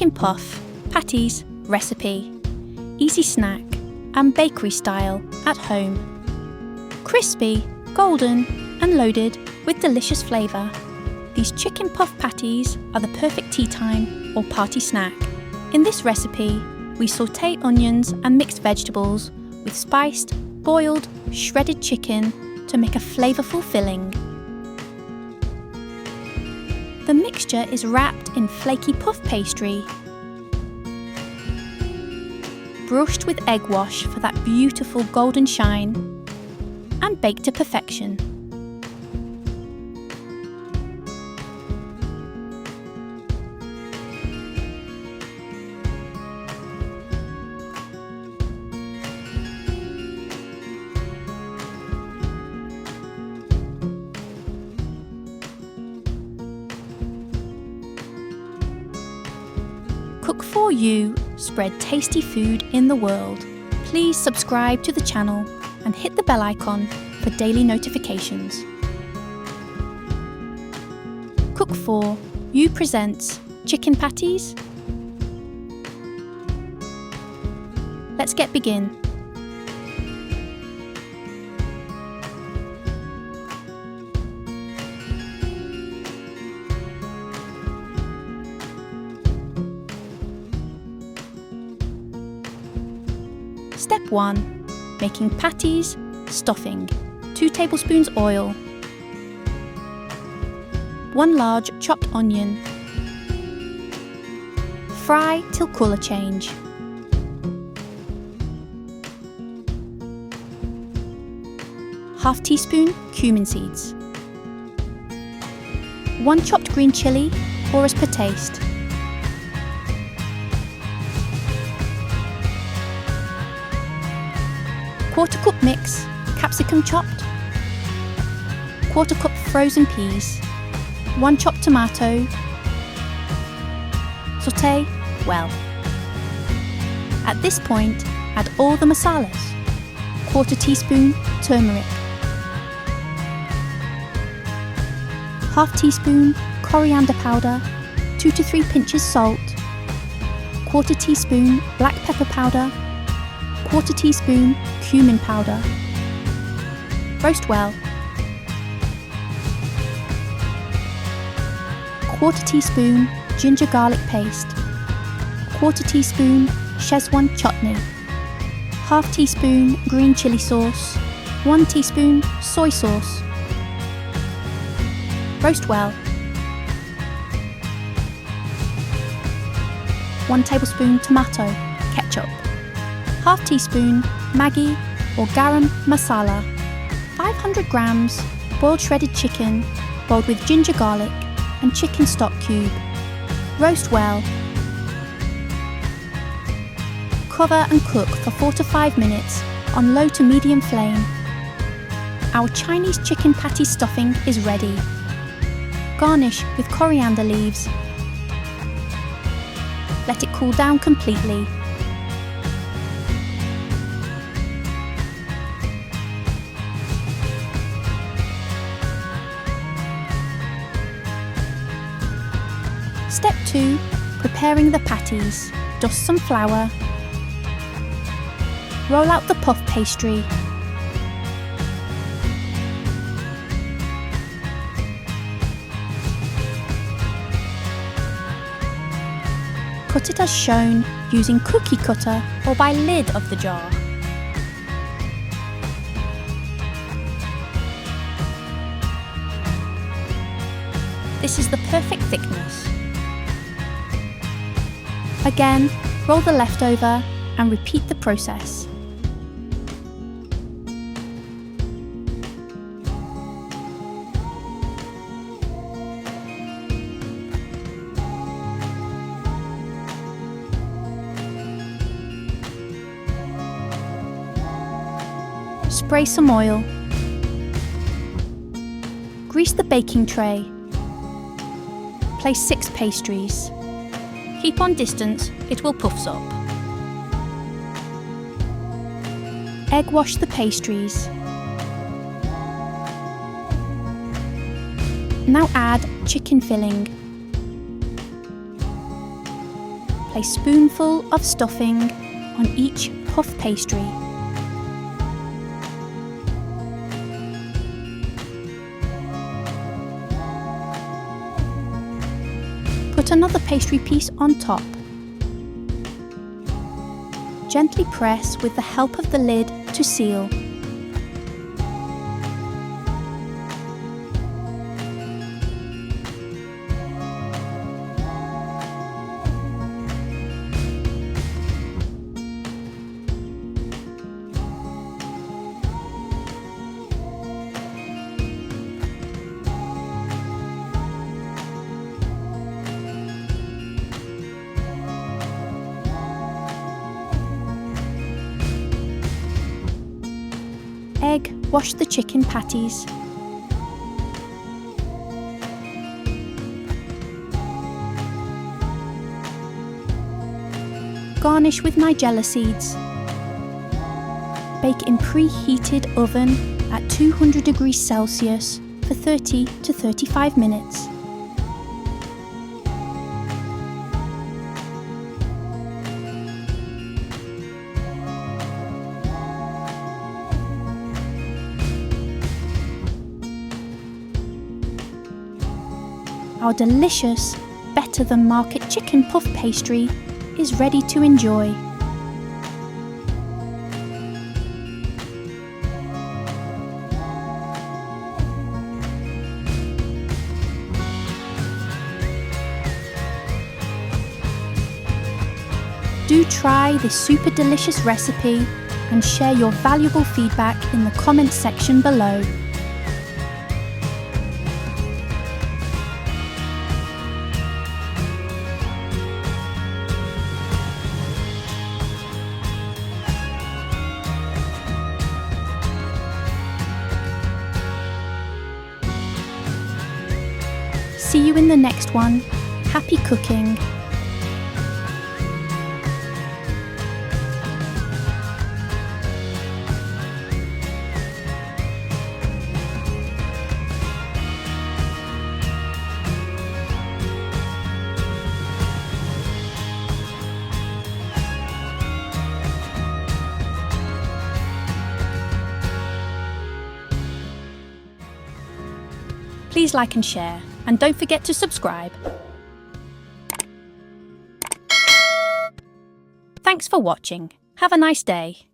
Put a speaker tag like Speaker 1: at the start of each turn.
Speaker 1: Chicken Puff Patties recipe. Easy snack and bakery style at home. Crispy, golden and loaded with delicious flavour. These Chicken Puff Patties are the perfect tea time or party snack. In this recipe, we sauté onions and mixed vegetables with spiced, boiled, shredded chicken to make a flavourful filling. The mixture is wrapped in flaky puff pastry, brushed with egg wash for that beautiful golden shine, and baked to perfection. Cook for you, spread tasty food in the world. Please subscribe to the channel and hit the bell icon for daily notifications. Cook for You presents Chicken Patties. Let's get begin. Step 1. Making patties, stuffing. 2 tablespoons oil. 1 large chopped onion. Fry till colour change. Half teaspoon cumin seeds. 1 chopped green chilli or as per taste. Quarter cup mix, capsicum chopped. Quarter cup frozen peas. 1 chopped tomato. Sauté well. At this point, add all the masalas. Quarter teaspoon turmeric. Half teaspoon coriander powder. 2 to 3 pinches salt. Quarter teaspoon black pepper powder. Quarter teaspoon cumin powder. Roast well. Quarter teaspoon ginger garlic paste. Quarter teaspoon Szechuan chutney. Half teaspoon green chilli sauce. 1 teaspoon soy sauce. Roast well. 1 tablespoon tomato ketchup. Half teaspoon Maggi or garam masala. 500 grams boiled shredded chicken, boiled with ginger garlic and chicken stock cube. Roast well. Cover and cook for 4 to 5 minutes on low to medium flame. Our Chinese chicken patty stuffing is ready. Garnish with coriander leaves. Let it cool down completely. Step 2. Preparing the patties. Dust some flour. Roll out the puff pastry. Cut it as shown using cookie cutter or by lid of the jar. This is the perfect thickness. Again, roll the leftover and repeat the process. Spray some oil. Grease the baking tray. Place 6 pastries. Keep on distance, it will puffs up. Egg wash the pastries. Now add chicken filling. Place spoonful of stuffing on each puff pastry. Put another pastry piece on top. Gently press with the help of the lid to seal. Egg wash the chicken patties. Garnish with nigella seeds. Bake in preheated oven at 200 degrees Celsius for 30 to 35 minutes. Our delicious, better than market chicken puff pastry is ready to enjoy. Do try this super delicious recipe and share your valuable feedback in the comments section below. See you in the next one. Happy cooking! Please like and share, and don't forget to subscribe. Thanks for watching. Have a nice day.